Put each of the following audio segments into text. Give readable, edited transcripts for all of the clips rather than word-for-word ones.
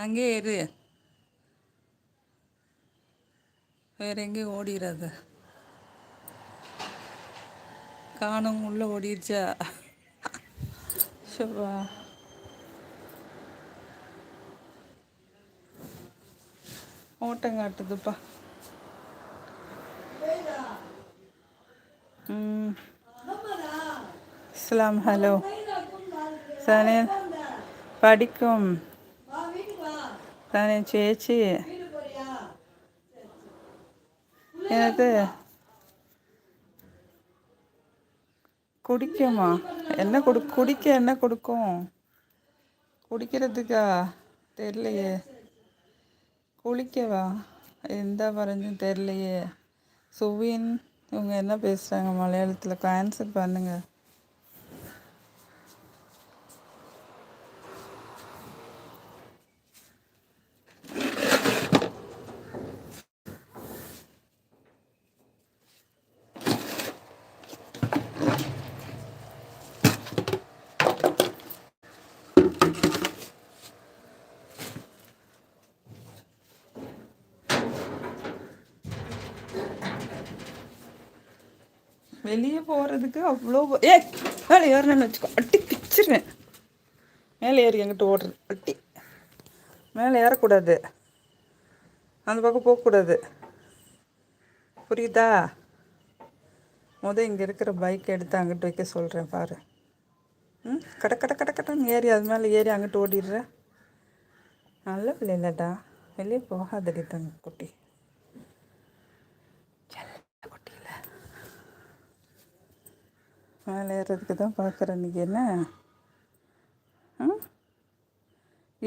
அங்கே இரு. வேற எங்கேயும் ஓடிடாத. காணும் உள்ள ஓடிடுச்சா? ஷோவா. ஓட்டம் காட்டுதுப்பா. அஸ்ஸலாம். Hello Sanae. படிக்கும் சனே சேச்சி. எனக்கு குடிக்குமா? என்ன குடிக்க என்ன கொடுக்கும்? குடிக்கிறதுக்கா? தெரியலையே. குளிக்கவா? எந்த வரைஞ்சும் தெரியலையே. சுவின் இவங்க என்ன பேசுகிறாங்க மலையாளத்தில்? ஆன்சர் பண்ணுங்க. வெளியே போகிறதுக்கு அவ்வளோ மேலே ஏறணும்னு வச்சுக்கோ, அட்டி பிச்சிருவேன். மேலே ஏறி எங்கிட்ட ஓடுறது அட்டி. மேலே ஏறக்கூடாது, அந்த பக்கம் போகக்கூடாது, புரியுதா? இங்கே இருக்கிற பைக் எடுத்து அங்கிட்டு வைக்க சொல்கிறேன் பாரு. கட கட கட கடன்னு ஏறி அது மேலே ஏறி அங்கிட்டு ஓடிடுற. நல்ல பிள்ளை இல்லைடா. வெளியே போகாதடி தங்க குட்டி. மேலே ஏறதுக்கு தான் பார்க்குறேன். இன்றைக்கி என்ன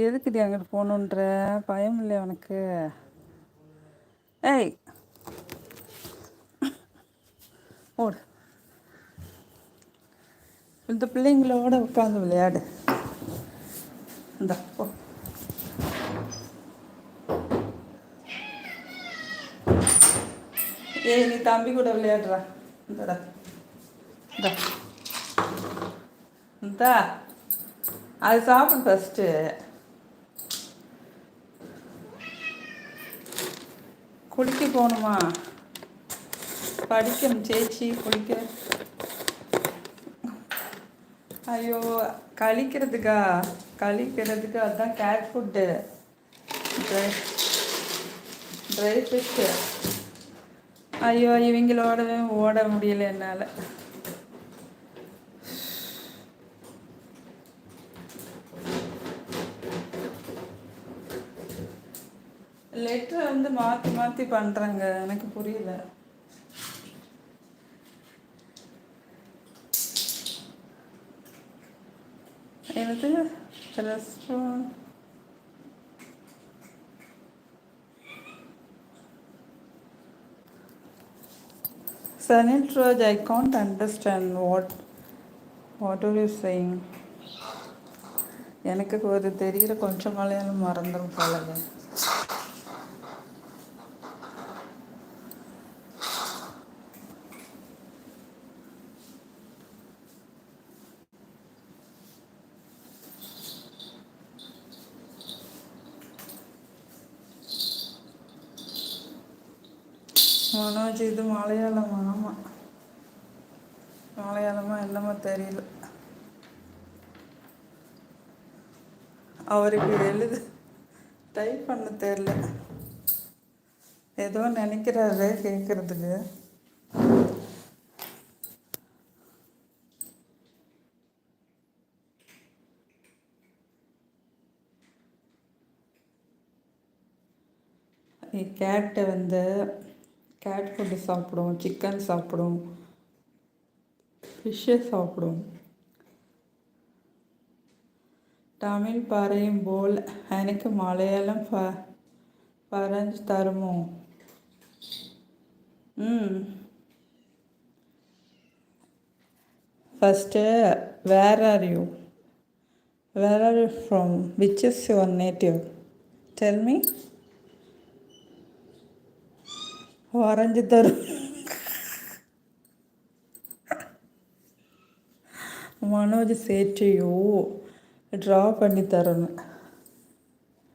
எதுக்குடி அங்கிட்டு போகணுன்ற பயம் இல்லை உனக்கு? ஏய் ஓடு. இந்த பிள்ளைங்களோட உட்காந்து விளையாடு. இந்தா போ. ஏய் நீ தம்பி கூட விளையாடுறா. இந்தடா இந்தா இந்தா அது சாப்பிடு ஃபஸ்ட்டு. குளிக்க போகணுமா? படிக்கணும் சேச்சி. குளிக்க. ஐயோ கழிக்கிறதுக்கா? கழிக்கிறதுக்கு அதுதான் கேட் ஃபுட்டு, ட்ரை ஃபிஷ்ஷு. ஐயோ இவங்களோடவே ஓட முடியல என்னால். லெட்டரை மாற்றி மாற்றி பண்ணுறாங்க, எனக்கு புரியல. எனக்கு restaurant Sanil Raj, I can't understand what are you saying. எனக்கு ஒரு தெரியல, கொஞ்சம் மலையாளம் மறந்துடும் போலங்க. மனோஜ் இது மலையாளமா? ஆமாம், மலையாளமா என்னமோ தெரியல. அவருக்கு டைப் பண்ண தெரியல, ஏதோ நினைக்கிறாரு கேட்குறதுக்கு. கேட்டை கேட் ஃபுட்டு சாப்பிடும், சிக்கன் சாப்பிடும், ஃபிஷ்ஷை சாப்பிடும். தமிழ் പറയുമ്പോൾ എനിക്ക് മലയാളം പറഞ്ഞു തരുമോ? First, where are you? Where are you from? Which is your native? Tell me. வரைஞ்சி தரும். மனோஜ் சேட்டையோ ட்ரா பண்ணி தரணும்.